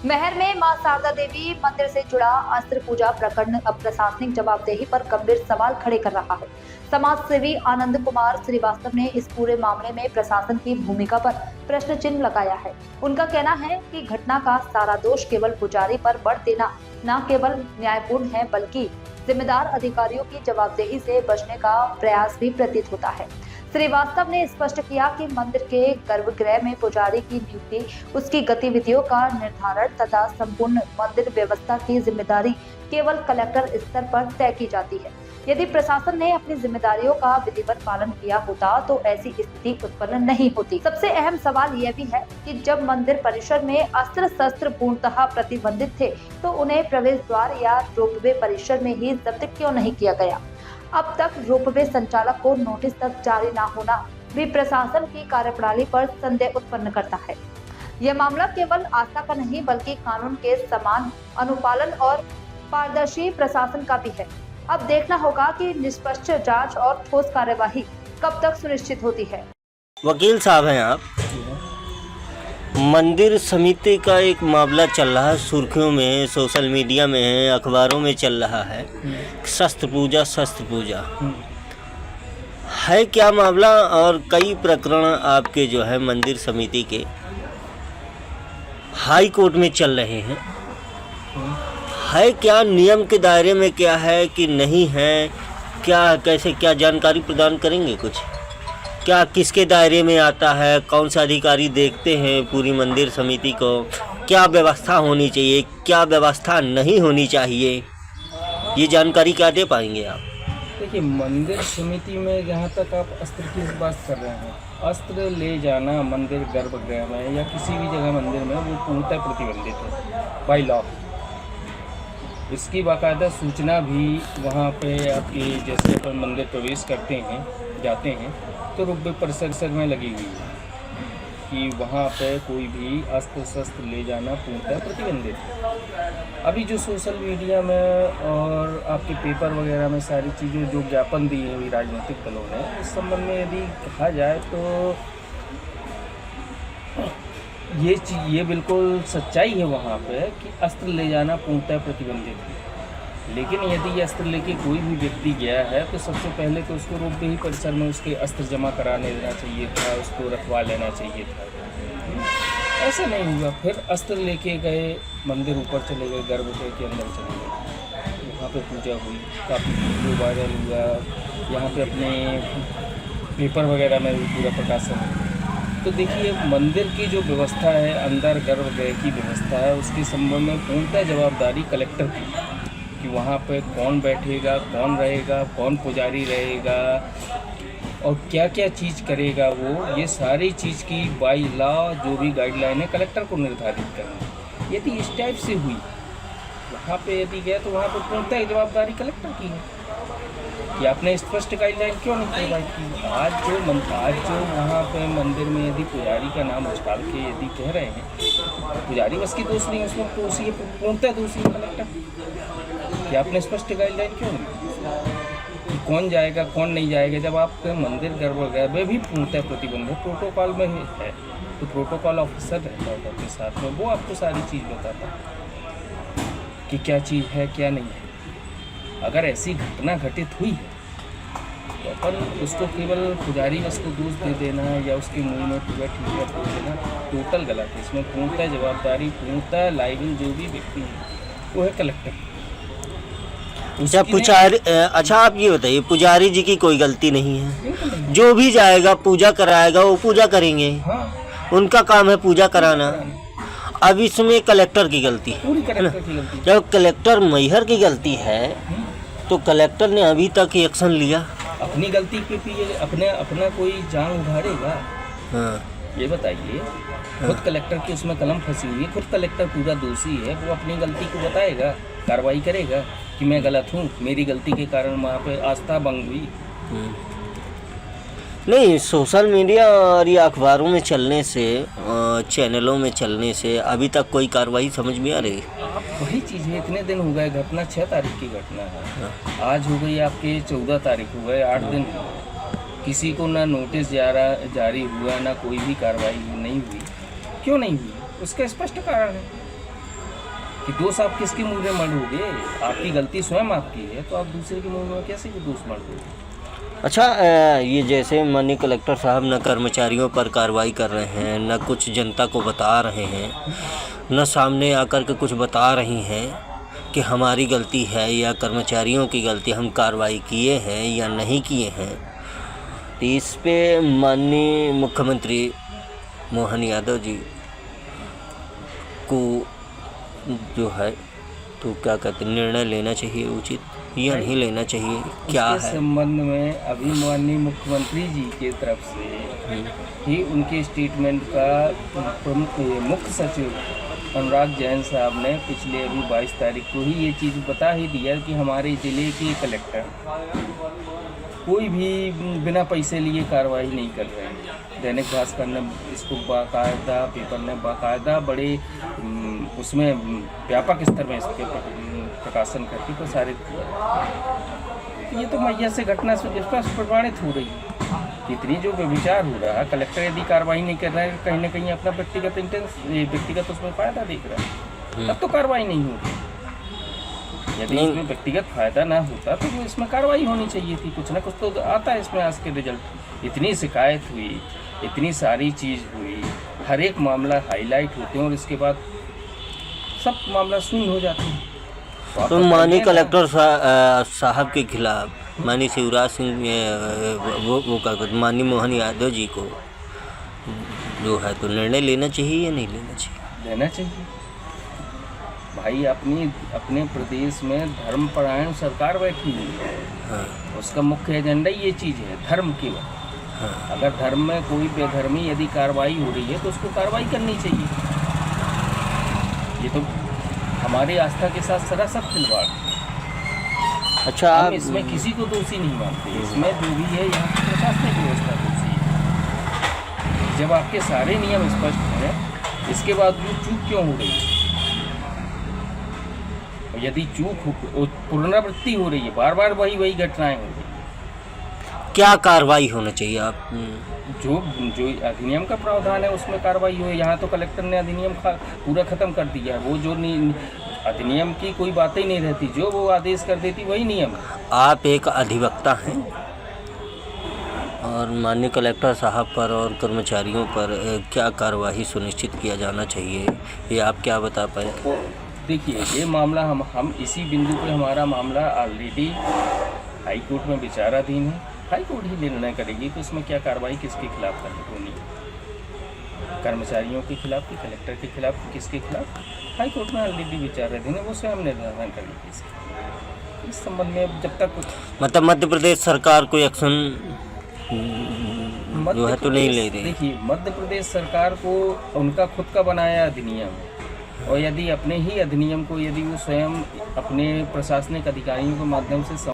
महर में मां शारदा देवी मंदिर से जुड़ा अस्त्र पूजा प्रकरण अब प्रशासनिक जवाबदेही पर गंभीर सवाल खड़े कर रहा है। समाज सेवी आनंद कुमार श्रीवास्तव ने इस पूरे मामले में प्रशासन की भूमिका पर प्रश्न चिन्ह लगाया है। उनका कहना है कि घटना का सारा दोष केवल पुजारी पर बढ़ देना न केवल न्यायपूर्ण है, बल्कि जिम्मेदार अधिकारियों की जवाबदेही से बचने का प्रयास भी प्रतीत होता है। श्रीवास्तव ने स्पष्ट किया कि मंदिर के गर्भगृह में पुजारी की नियुक्ति, उसकी गतिविधियों का निर्धारण तथा संपूर्ण मंदिर व्यवस्था की जिम्मेदारी केवल कलेक्टर स्तर पर तय की जाती है। यदि प्रशासन ने अपनी जिम्मेदारियों का विधिवत पालन किया होता तो ऐसी स्थिति उत्पन्न नहीं होती। सबसे अहम सवाल यह भी है कि जब मंदिर परिसर में अस्त्र शस्त्र पूर्णतः प्रतिबंधित थे तो उन्हें प्रवेश द्वार या रोपवे परिसर में ही जब्त क्यों नहीं किया गया। अब तक रोपवे संचालक को नोटिस तक जारी न होना भी प्रशासन की कार्यप्रणाली पर संदेह उत्पन्न करता है। यह मामला केवल आस्था का नहीं, बल्कि कानून के समान अनुपालन और पारदर्शी प्रशासन का भी है। अब देखना होगा कि निष्पक्ष जांच और ठोस कार्यवाही कब तक सुनिश्चित होती है। वकील साहब हैं आप। मंदिर समिति का एक मामला चल रहा है, सुर्खियों में, सोशल मीडिया में है, अखबारों में चल रहा है। शस्त्र पूजा है क्या मामला? और कई प्रकरण आपके जो है मंदिर समिति के हाई कोर्ट में चल रहे हैं। है क्या नियम के दायरे में, क्या है कि नहीं है, क्या कैसे, क्या जानकारी प्रदान करेंगे कुछ? क्या किसके दायरे में आता है, कौन सा अधिकारी देखते हैं पूरी मंदिर समिति को, क्या व्यवस्था होनी चाहिए, क्या व्यवस्था नहीं होनी चाहिए, ये जानकारी क्या दे पाएंगे आप? देखिए, मंदिर समिति में जहाँ तक आप अस्त्र की बात कर रहे हैं, अस्त्र ले जाना मंदिर गर्भगृह में या किसी भी जगह मंदिर में वो पूर्णतः प्रतिबंधित है बाय लॉ। इसकी बाकायदा सूचना भी वहाँ पे आपकी, जैसे अपन मंदिर प्रवेश करते हैं, जाते हैं, तो रोपवे परिसर में लगी हुई है कि वहाँ पे कोई भी अस्त्र शस्त्र ले जाना पूर्णतः प्रतिबंधित है। अभी जो सोशल मीडिया में और आपके पेपर वगैरह में सारी चीज़ें जो ज्ञापन दिए हुई राजनीतिक दलों ने, इस संबंध में यदि कहा जाए तो ये बिल्कुल सच्चाई है वहाँ पे कि अस्त्र ले जाना पूर्णतः प्रतिबंधित है। लेकिन यदि ये अस्त्र लेके कोई भी व्यक्ति गया है तो सबसे पहले तो उसको रोपवे ही परिसर में उसके अस्त्र जमा कराने देना चाहिए था, उसको रखवा लेना चाहिए था। ऐसा नहीं हुआ। फिर अस्त्र लेके गए, मंदिर ऊपर चले गए, गर्भगृह के अंदर चले गए, वहाँ पे पूजा हुई, काफ़ी वीडियो वायरल हुआ, यहाँ पे अपने पेपर वगैरह में भी पूरा प्रकाशन हुआ। तो देखिए, मंदिर की जो व्यवस्था है, अंदर गर्भगृह की व्यवस्था है, उसके संबंध में पूर्णतः जवाबदारी कलेक्टर की कि वहाँ पे कौन बैठेगा, कौन रहेगा, कौन पुजारी रहेगा और क्या क्या चीज़ करेगा वो, ये सारी चीज़ की बाई लॉ जो भी गाइडलाइन है कलेक्टर को निर्धारित करना। यदि इस टाइप से हुई वहाँ पे यदि गया तो वहाँ पे पूर्णतः जवाबदारी कलेक्टर की है कि आपने स्पष्ट गाइडलाइन क्यों नहीं प्रोवाइड की। आज जो वहाँ पे मंदिर में यदि पुजारी का नाम उछाल के यदि कह रहे हैं, पुजारी बस की दोष नहीं, उसमें दोषी है, पूर्णतः दोषी है कलेक्टर कि आपने स्पष्ट गाइडलाइन क्यों नहीं कि कौन जाएगा कौन नहीं जाएगा। जब आपके मंदिर गर्भगृह में भी पूर्णतः प्रतिबंध है, प्रोटोकॉल में है, तो प्रोटोकॉल ऑफिसर रहता है अपने साथ में, वो आपको सारी चीज़ बताता है कि क्या चीज़ है क्या नहीं है। अगर ऐसी घटना घटित हुई है तो अपन उसको केवल पुजारी बस को दोष दे देना या उसके मुंह में पूरा ठीक है बोल देना टोटल गलत है। इसमें पूर्णतः जवाबदारी, पूर्णतः लाइबल जो भी व्यक्ति है वो है कलेक्टर। अच्छा, आप ये बताइए, पुजारी जी की कोई गलती नहीं है, जो भी जाएगा पूजा कराएगा वो पूजा करेंगे। हाँ, उनका काम है पूजा कराना। अब इसमें कलेक्टर की गलती है, पूरी कलेक्टर की गलती। जब कलेक्टर मैहर की गलती है तो कलेक्टर ने अभी तक एक्शन लिया। अपनी गलती पे भी अपना कोई जान उधारेगा? हाँ, ये बताइए। खुद कलेक्टर की उसमें कलम फंसी हुई है, खुद कलेक्टर पूरा दोषी है, वो अपनी गलती को बताएगा, कार्रवाई करेगा कि मैं गलत हूँ, मेरी गलती के कारण वहाँ पे आस्था भंग हुई। नहीं, सोशल मीडिया और ये अखबारों में चलने से, चैनलों में चलने से अभी तक कोई कार्रवाई समझ में आ रही? वही चीज़ है, इतने दिन हो गए, घटना 6 तारीख की घटना है, आज हो गई आपके 14 तारीख हो गए, 8 दिन। किसी को ना नोटिस जारी हुआ, ना कोई भी कार्रवाई नहीं हुई। क्यों नहीं हुई? उसका स्पष्ट कारण है कि दोष आप किसके मुंह में मढ़ोगे? आपकी गलती स्वयं आपकी है, तो आप दूसरे के मुंह में कैसे वो दोष मढ़ोगे? अच्छा, ये जैसे माननीय कलेक्टर साहब न कर्मचारियों पर कार्रवाई कर रहे हैं, न कुछ जनता को बता रहे हैं, न सामने आकर के कुछ बता रही हैं कि हमारी गलती है या कर्मचारियों की गलती, हम कार्रवाई किए हैं या नहीं किए हैं, तो इस पे माननीय मुख्यमंत्री मोहन यादव जी को जो है तो क्या कहते हैं, निर्णय लेना चाहिए उचित या नहीं लेना चाहिए, क्या इसके है? संबंध में अभी माननीय मुख्यमंत्री जी के तरफ से ही उनके स्टेटमेंट का प्रमुख मुख्य सचिव अनुराग जैन साहब ने पिछले अभी 22 तारीख को ही ये चीज़ बता ही दिया कि हमारे ज़िले के कलेक्टर कोई भी बिना पैसे लिए कार्रवाई नहीं कर रहे हैं। दैनिक भास्कर ने इसको बाकायदा, पेपर ने बाकायदा बड़े उसमें व्यापक स्तर में इसके प्रकाशन करके प्रसारित किया। ये तो मैया से घटना से स्पष्ट प्रमाणित हो रही है। इतनी जो व्यभिचार हो रहा है, कलेक्टर यदि कार्रवाई नहीं कर रहा है, कहीं ना कहीं अपना व्यक्तिगत उसमें फ़ायदा देख रहा है, तब तो कार्रवाई नहीं होती। यदि इसमें व्यक्तिगत फायदा ना होता तो वो इसमें कार्रवाई होनी चाहिए थी। कुछ ना कुछ तो आता है इसमें आज के रिजल्ट। इतनी शिकायत हुई, इतनी सारी चीज़ हुई, हर एक मामला हाईलाइट होते हैं और इसके बाद सब मामला शून्य हो जाते हैं। तो माननीय कलेक्टर साहब के खिलाफ माननीय शिवराज सिंह वो क्या कहते, माननीय मोहन यादव जी को जो है तो निर्णय लेना चाहिए या नहीं लेना चाहिए? लेना चाहिए भाई। अपने प्रदेश में धर्मपरायण सरकार बैठी हुई है। हाँ। उसका मुख्य एजेंडा ये चीज़ है, धर्म केवल। हाँ। अगर धर्म में कोई बेधर्मी यदि कार्रवाई हो रही है तो उसको कार्रवाई करनी चाहिए। ये तो हमारी आस्था के साथ सरासर खिलवाड़। अच्छा, हम इसमें किसी को दोषी नहीं मानते। इसमें जो भी है यहाँ की प्रशासनिक व्यवस्था दोषी है। जब आपके सारे नियम स्पष्ट हैं, इसके बाद भी चूक क्यों हो रही है? यदि पुनरावृत्ति हो रही है, बार बार वही घटनाएं हो रही है, क्या कार्रवाई होना चाहिए? आप जो अधिनियम का प्रावधान है उसमें कार्रवाई हो। यहाँ तो कलेक्टर ने अधिनियम पूरा ख़त्म कर दिया है। वो जो अधिनियम की कोई बात ही नहीं रहती, जो वो आदेश कर देती वही नियम है। आप एक अधिवक्ता हैं और माननीय कलेक्टर साहब पर और कर्मचारियों पर क्या कार्रवाई सुनिश्चित किया जाना चाहिए, ये आप क्या बता पाए? देखिए, ये मामला हम इसी बिंदु पे हमारा मामला ऑलरेडी हाई कोर्ट में विचाराधीन है। हाई कोर्ट ही निर्णय करेगी कि उसमें क्या कार्रवाई किसके खिलाफ होनी है, कर्मचारियों के खिलाफ कि कलेक्टर के खिलाफ, किसके खिलाफ। हाई कोर्ट में ऑलरेडी विचाराधीन है, वो स्वयं निर्धारण करेगी इसके। इस संबंध में जब तक मतलब मध्य प्रदेश सरकार कोई एक्शन जो है तो नहीं ले रही। देखिए, मध्य प्रदेश सरकार को उनका खुद का बनाया अधिनियम, और यदि अपने ही अधिनियम को यदि वो स्वयं अपने प्रशासनिक अधिकारियों के माध्यम से